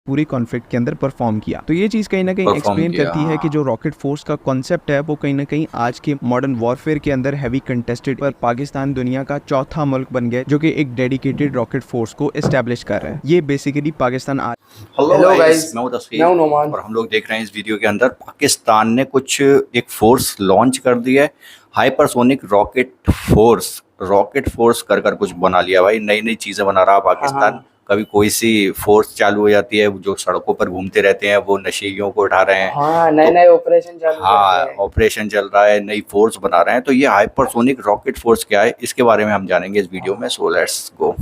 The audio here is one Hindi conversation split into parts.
पूरे कॉन्फ्लिक्ट के अंदर परफॉर्म किया। तो ये चीज़ कहीं ना कहीं एक्सप्लेन करती है कि जो रॉकेट फोर्स का कॉन्सेप्ट है वो कहीं ना कहीं आज के मॉडर्न वॉरफेयर के अंदर हैवी कंटेस्टेड, पर पाकिस्तान दुनिया का चौथा मुल्क बन गया जो कि एक डेडिकेटेड रॉकेट फोर्स को एस्टेब्लिश कर रहा है। ये बेसिकली पाकिस्तान आज। हेलो गाइस, मैं हूं तस्वीर और हम लोग देख रहे हैं इस वीडियो के अंदर पाकिस्तान ने कुछ एक फोर्स लॉन्च कर दिया है, हाइपरसोनिक रॉकेट फोर्स कर कुछ बना लिया भाई। नई नई चीजें बना रहा पाकिस्तान। कभी कोई सी फोर्स चालू हो जाती है, जो सड़कों पर घूमते रहते हैं वो नशेड़ियों को उठा रहे हैं। हाँ, नए नए ऑपरेशन चालू करते हैं। ऑपरेशन चल रहा है, नई फोर्स बना रहे हैं। तो ये हाइपरसोनिक रॉकेट फोर्स क्या है, इसके बारे में हम जानेंगे इस वीडियो में। So let's go.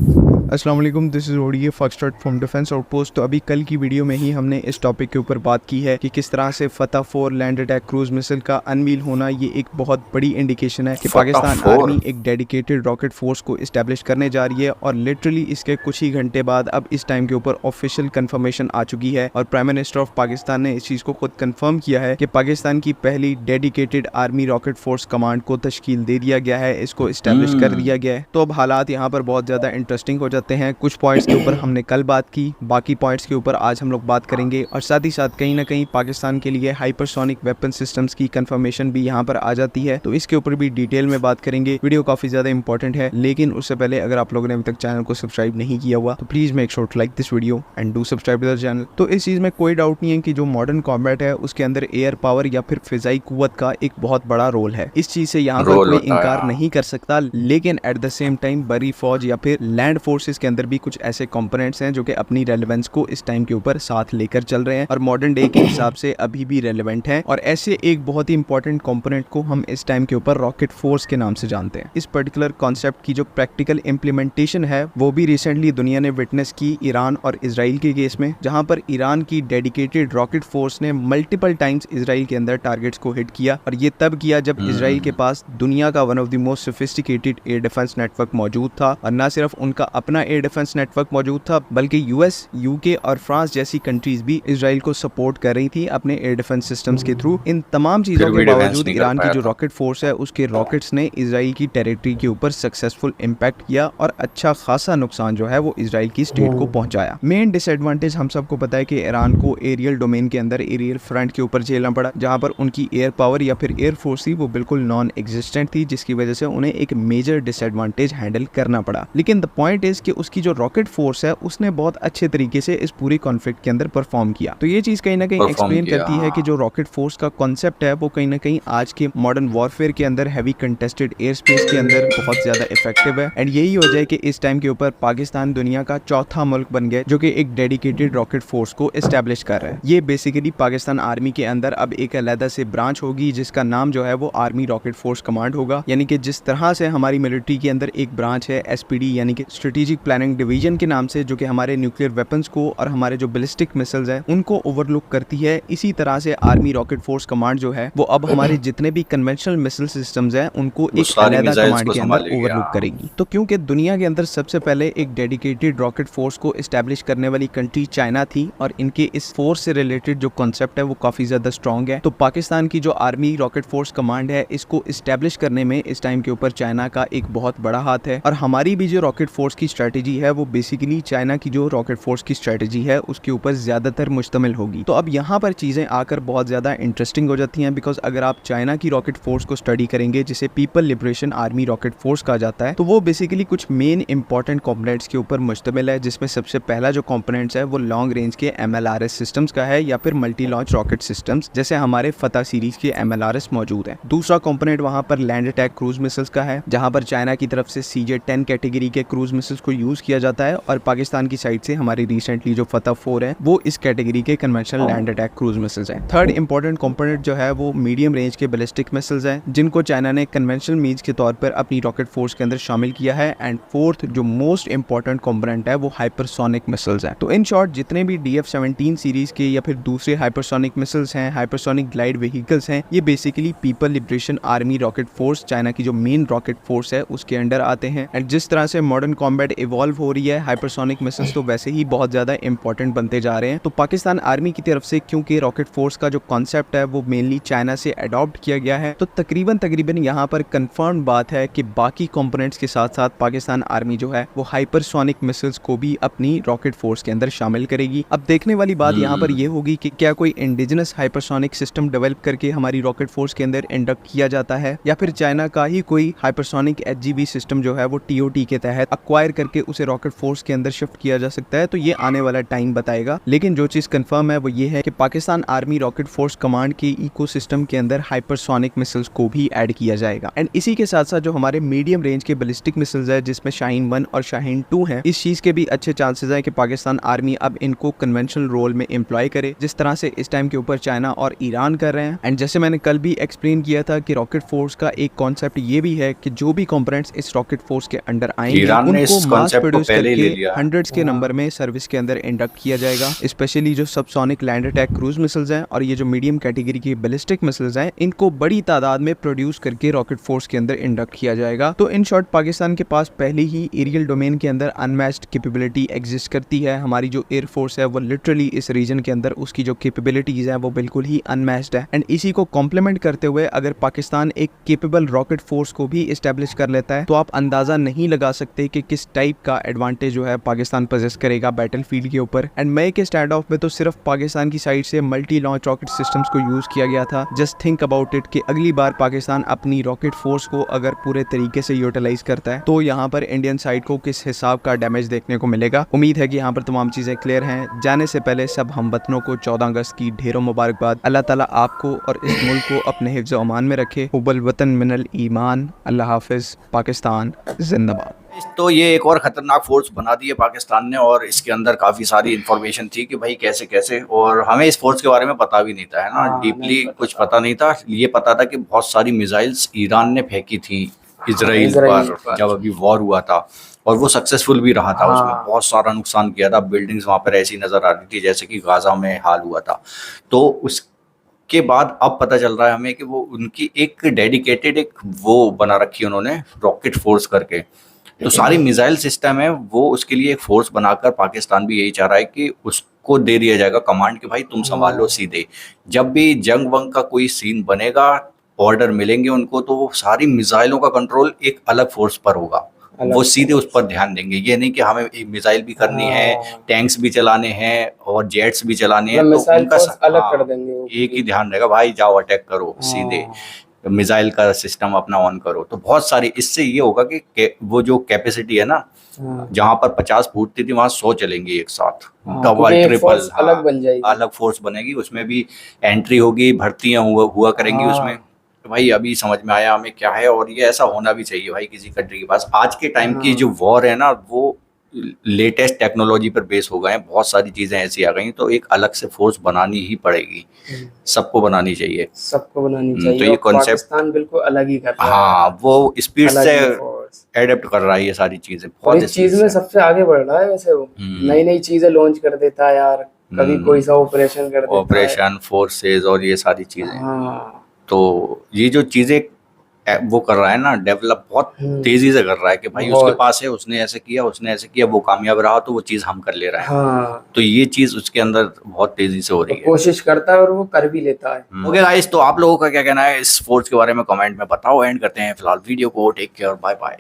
अस्सलाम वालेकुम, this is ODA foxtrot from defence outpost. तो अभी कल की वीडियो में ही हमने इस टॉपिक के ऊपर बात की है कि किस तरह से फतह 4 लैंड अटैक क्रूज मिसाइल का अनवील होना ये एक बहुत बड़ी इंडिकेशन है कि पाकिस्तान आर्मी एक डेडिकेटेड रॉकेट फोर्स को इस्टेब्लिश करने जा रही है। और लिटरली इसके कुछ ही घंटे बाद अब इस टाइम के ऊपर ऑफिशियल कंफर्मेशन आ चुकी है और प्राइम मिनिस्टर ऑफ पाकिस्तान ने इस चीज को खुद कंफर्म किया है कि पाकिस्तान की पहली dedicated army rocket force command को तश्कील दे दिया गया है, इसको इस्टेब्लिश कर दिया गया है। तो अब हालात यहाँ पर बहुत ज्यादा इंटरेस्टिंग हो जाते हैं। कुछ पॉइंट्स के ऊपर हमने कल बात की, बाकी पॉइंट्स के ऊपर आज हम लोग बात करेंगे। और साथ ही साथ कहीं ना कहीं पाकिस्तान के लिए हाइपरसोनिक वेपन सिस्टम्स की कंफर्मेशन भी यहाँ पर आ जाती है, तो इसके ऊपर भी डिटेल में बात करेंगे। वीडियो काफी ज्यादा इंपॉर्टेंट है, लेकिन उससे पहले अगर आप लोगों ने अभी तक चैनल को सब्सक्राइब नहीं किया हुआ तो please make sure to like this video and do subscribe to the channel. तो इस चीज में कोई डाउट नहीं है कि जो मॉडर्न कॉम्बैट है उसके अंदर एयर पावर या फिर फिजाई कुव्वत का एक बहुत बड़ा रोल है। इस चीज से यहाँ पर कोई इनकार नहीं कर सकता, लेकिन एट द सेम टाइम बड़ी फौज या फिर लैंड फोर्सेस के अंदर भी कुछ ऐसे कंपोनेंट्स हैं जो कि अपनी रेलेवेंस को इस टाइम के ऊपर साथ लेकर चल रहे हैं और मॉडर्न डे के हिसाब से अभी भी रेलेवेंट हैं। और ऐसे एक बहुत ही इंपॉर्टेंट कंपोनेंट को हम इस टाइम के ऊपर रॉकेट फोर्स के नाम से जानते हैं। इस पर्टिकुलर कॉन्सेप्ट की जो प्रैक्टिकल इंप्लीमेंटेशन है वो भी रिसेंटली दुनिया ने विटनेस की ईरान और इजराइल के केस में, जहां पर ईरान की डेडिकेटेड रॉकेट फोर्स ने मल्टीपल टाइम्स इजराइल के अंदर टारगेट्स को हिट किया। और ये तब किया जब इजराइल के पास दुनिया का one of the most sophisticated air defence network मौजूद था। और न सिर्फ उनका अपना एयर डिफेंस नेटवर्क मौजूद था, बल्कि यूएस, यूके और फ्रांस जैसी कंट्रीज भी इजराइल को सपोर्ट कर रही थी अपने एयर डिफेंस सिस्टम्स के थ्रू। इन तमाम चीजों के बावजूद ईरान की जो रॉकेट फोर्स है उसके रॉकेट्स ने इजराइल की टेरिटरी के ऊपर सक्सेसफुल इम्पैक्ट किया और अच्छा खासा नुकसान जो है वो इजराइल की स्टेट को पहुंचाया। मेन डिसएडवांटेज हम सबको पता है कि ईरान को एरियल डोमेन के अंदर, एरियल फ्रंट के ऊपर झेलना पड़ा, जहां पर उनकी एयर पावर या फिर एयर फोर्स थी वो बिल्कुल नॉन एग्जिस्टेंट थी, जिसकी वजह से उन्हें एक मेजर डिसएडवांटेज हैंडल करना पड़ा। लेकिन द पॉइंट इज कि उसकी जो रॉकेट फोर्स है उसने बहुत अच्छे तरीके से इस पूरी कॉन्फ्लिक्ट के अंदर परफॉर्म किया। तो ये चीज कहीं ना कहीं एक्सप्लेन करती है कि जो रॉकेट फोर्स का कॉन्सेप्ट है वो कहीं ना कहीं आज के मॉडर्न वॉरफेयर के अंदर, हैवी कंटेस्टेड एयर स्पेस के अंदर बहुत ज्यादा इफेक्टिव है। एंड यही वजह है कि इस टाइम के ऊपर पाकिस्तान दुनिया का चौथा मुल्क बन गया जो कि एक डेडिकेटेड रॉकेट फोर्स को एस्टेब्लिश कर रहा है। ये बेसिकली पाकिस्तान आर्मी के अंदर अब एक अलग से ब्रांच होगी जिसका नाम जो है वो आर्मी रॉकेट फोर्स कमांड होगा। यानी कि जिस तरह से हमारी मिलिट्री के अंदर एक ब्रांच है एसपीडी यानी कि स्ट्रेटेजिक प्लानिंग डिवीजन के नाम से, जो कि हमारे न्यूक्लियर वेपन्स को और हमारे जो बैलिस्टिक मिसाइल्स हैं उनको ओवरलुक करती है, इसी तरह से आर्मी रॉकेट फोर्स कमांड जो है वो अब हमारे जितने भी कन्वेंशनल मिसाइल सिस्टम्स हैं उनको एक अलग कमांड के अंदर ओवरलुक करेगी। तो क्योंकि दुनिया के अंदर सबसे पहले एक डेडिकेटेड रॉकेट फोर्स को एस्टेब्लिश करने वाली कंट्री चाइना थी और इनके इस फोर्स से रिलेटेड जो कॉन्सेप्ट है वो काफी ज्यादा स्ट्रॉन्ग है। तो पाकिस्तान की जो आर्मी रॉकेट फोर्स कमांड है इसको एस्टेब्लिश करने में इस टाइम के ऊपर चाइना का एक बहुत बड़ा हाथ है। और हमारी भी जो रॉकेट फोर्स की स्ट्रेटेजी है वो बेसिकली चाइना की जो रॉकेट फोर्स की स्ट्रेटेजी है उसके ऊपर ज्यादातर मुश्तमिल होगी। तो अब यहाँ पर चीजें आकर बहुत ज्यादा इंटरेस्टिंग हो जाती हैं, बिकॉज अगर आप चाइना की रॉकेट फोर्स को स्टडी करेंगे जिसे people liberation army rocket force कहा जाता है, तो वो बेसिकली कुछ मेन इंपॉर्टेंट कंपोनेंट्स के ऊपर मुश्तमिल है, जिसमें सबसे पहला जो कंपोनेंट्स है वो लॉन्ग रेंज के MLRS सिस्टम्स का है या फिर मल्टी लॉन्च रॉकेट सिस्टम्स, जैसे हमारे फतह सीरीज के MLRS मौजूद है। दूसरा कंपोनेंट वहां पर लैंड अटैक क्रूज मिसाइल्स का है, जहां पर चाइना की तरफ से CJ-10 कैटेगरी के क्रूज मिसाइल्स को यूज किया जाता है और पाकिस्तान की साइड से हमारी रिसेंटली जो फतह 4 है वो इस कैटेगरी के conventional land attack cruise missiles हैं। थर्ड इंपॉर्टेंट कंपोनेंट जो है वो मीडियम रेंज के बैलिस्टिक मिसाइल्स हैं, जिनको चाइना ने कन्वेंशनल मीन्स के तौर पर अपनी रॉकेट फोर्स के अंदर शामिल किया है। एंड फोर्थ जो मोस्ट इंपॉर्टेंट कंपोनेंट है वो हाइपरसोनिक मिसाइल्स हैं। तो इन शॉर्ट जितने भी DF-17 सीरीज के या फिर दूसरे हाइपरसोनिक मिसाइल्स हैं, हाइपरसोनिक ग्लाइड व्हीकल्स हैं, ये basically people liberation army rocket force, China की जो मेन रॉकेट फोर्स है, उसके अंडर आते हैं। एंड जिस तरह से मॉडर्न कॉम्बैट इवॉल्व हो रही है, हाइपरसोनिक मिसाइल्स तो वैसे ही बहुत ज़्यादा इंपॉर्टेंट बनते जा रहे हैं। तो पाकिस्तान आर्मी की तरफ से क्योंकि रॉकेट फोर्स का जो कॉन्सेप्ट है वो मेनली चाइना से अडॉप्ट किया गया है, तो तकरीबन यहाँ पर कंफर्म बात है कि बाकी कंपोनेंट्स के साथ साथ पाकिस्तान आर्मी जो है वो हाइपरसोनिक मिसाइल्स को भी अपनी रॉकेट फोर्स के अंदर शामिल करेगी। अब देखने वाली बात यहाँ पर ये होगी कि क्या कोई इंडिजिनस हाइपरसोनिक सिस्टम डेवलप करके हमारी रॉकेट फोर्स के अंदर इंडक्ट किया जाता है, या फिर चाइना का ही कोई हाइपरसोनिक HGV सिस्टम जो है वो TOT के तहत अक्वायर करके उसे रॉकेट फोर्स के अंदर शिफ्ट किया जा सकता है। तो ये आने वाला टाइम बताएगा, लेकिन जो चीज कंफर्म है वो ये है कि Pakistan army rocket force command के इकोसिस्टम के अंदर हाइपरसोनिक मिसाइल्स को भी ऐड किया जाएगा। एंड इसी के साथ साथ जो हमारे मीडियम रेंज के बैलिस्टिक मिसाइल्स है, जिसमें शाहीन 1 और शाहीन 2 हैं, इस चीज के भी अच्छे चांसेस है कि पाकिस्तान आर्मी अब इनको कन्वेंशनल रोल में एम्प्लॉय करे, जिस तरह से इस टाइम के ऊपर चाइना और ईरान कर रहे हैं। एंड जैसे मैंने कल भी एक्सप्लेन किया था कि रॉकेट फोर्स का एक कॉन्सेप्ट ये भी है कि जो भी कंपोनेंट्स इस रॉकेट फोर्स के अंडर आएंगे उनको मास प्रोड्यूस करके हंड्रेड्स के नंबर में सर्विस के अंदर इंडक्ट किया जाएगा। स्पेशली जो subsonic land attack cruise missiles हैं और ये जो मीडियम कैटेगरी की बैलिस्टिक मिसाइल्स हैं, इनको बड़ी तादाद में प्रोड्यूस करके रॉकेट फोर्स के अंदर इंडक्ट किया जाएगा। तो इन शॉर्ट पाकिस्तान के पास पहले ही एरियल डोमेन के अंदर अनमैच्ड कैपेबिलिटी एग्जिस्ट करती है। हमारी जो एयर फोर्स है वो लिटरली इस रीजन के अंदर उसकी जो कैपेबिलिटीज है वो बिल्कुल ही अनमैच्ड है। एंड इसी को कॉम्प्लीमेंट करते हुए अगर पाकिस्तान एक केपेबल रॉकेट फोर्स को भी एस्टेब्लिश कर लेता है, तो आप अंदाजा नहीं लगा सकते कि किस टाइप का एडवांटेज जो है पाकिस्तान पोजेस करेगा बैटलफील्ड के ऊपर। एंड मई के स्टैंड ऑफ में तो सिर्फ पाकिस्तान की साइड से मल्टी लॉन्च रॉकेट सिस्टम्स को यूज किया गया था। जस्ट थिंक अबाउट इट कि अगली बार पाकिस्तान अपनी रॉकेट फोर्स को अगर पूरे तरीके से यूटिलाइज करता है तो यहाँ पर इंडियन साइड को किस हिसाब का डैमेज देखने को मिलेगा। उम्मीद है कि यहाँ पर तमाम चीजें क्लियर हैं। जाने से पहले सब हमवतनों को 14 अगस्त की ढेरों मुबारकबाद। अल्लाह ताला आपको और इस मुल्क को अपने हिफ्ज़ व अमान में रखे। हुब्बुल वतन मिनल ईमान। अल्लाह हाफिज। पाकिस्तान जिंदाबाद। तो ये एक और खतरनाक फोर्स बना दी है पाकिस्तान ने, और इसके अंदर काफी सारी इंफॉर्मेशन थी कि भाई कैसे कैसे, और हमें इस फोर्स के बारे में पता भी नहीं था, है ना, डीपली कुछ पता नहीं था। ये पता था कि बहुत सारी मिसाइल्स ईरान ने फेंकी थी इजराइल पर जब अभी वॉर हुआ था, और वो सक्सेसफुल भी रहा था। उसमें बहुत सारा नुकसान किया था। बिल्डिंग्स वहाँ पर ऐसी नजर आ रही थी जैसे कि गाजा में हाल हुआ था। तो उसके बाद अब पता चल रहा है हमें कि वो उनकी एक डेडिकेटेड एक वो बना रखी है उन्होंने रॉकेट फोर्स करके। तो सारी मिसाइल सिस्टम है वो उसके लिए एक फोर्स बनाकर पाकिस्तान भी यही चाह रहा है कि उसको दे दिया जाएगा कमांड कि भाई तुम संभालो सीधे। जब भी जंग वंग का कोई सीन बनेगा, ऑर्डर मिलेंगे उनको, तो वो सारी मिसाइलों का कंट्रोल एक अलग फोर्स पर होगा। वो सीधे उस पर ध्यान देंगे। ये नहीं कि हमें मिसाइल भी करनी है, टैंक्स भी चलाने हैं और जेट्स भी चलाने हैं, तो उनका अलग कर देंगे। एक ही ध्यान रहेगा, भाई जाओ अटैक करो सीधे, मिसाइल का सिस्टम अपना ऑन करो। तो बहुत सारी इससे ये होगा कि वो जो कैपेसिटी है ना, जहाँ पर 50 फूटती थी वहाँ 100 चलेंगी एक साथ, डबल ट्रिपल, अलग बन जाएगी, अलग फोर्स बनेगी। उसमें भी एंट्री होगी, भर्तियां हुआ करेंगी उसमें। तो भाई अभी समझ में आया हमें क्या है, और ये ऐसा होना भी चाहिए भाई किसी कंट्री के पास। आज के टाइम की जो वॉर है ना, वो लेटेस्ट टेक्नोलॉजी पर बेस हो गए हैं, बहुत सारी चीजें ऐसी आ गई, तो एक अलग से फोर्स बनानी ही पड़ेगी, सबको बनानी चाहिए, सबको बनानी चाहिए। तो ये कॉन्सेप्ट पाकिस्तान बिल्कुल अलग ही कर रहा है। हाँ, वो स्पीड से एडेप्ट कर रहा है ये सारी चीजें। बहुत इस चीज में सबसे आगे बढ़ रहा है। वैसे वो नई नई चीजें लॉन्च कर देता है यार, कभी कोई सा ऑपरेशन कर देता है, ऑपरेशन फोर्सेज और ये सारी चीजें। तो ये जो चीजें वो कर रहा है ना, डेवलप बहुत तेजी से कर रहा है कि भाई उसके पास है, उसने ऐसे किया, उसने ऐसे किया, वो कामयाब रहा, तो वो चीज हम कर ले रहे हैं। तो ये चीज उसके अंदर बहुत तेजी से हो रही है, कोशिश करता है और वो कर भी लेता है। ओके गाइस, तो आप लोगों का क्या कहना है इस फोर्स के बारे में कमेंट में बताओ। एंड करते हैं फिलहाल वीडियो को। Take care, bye bye.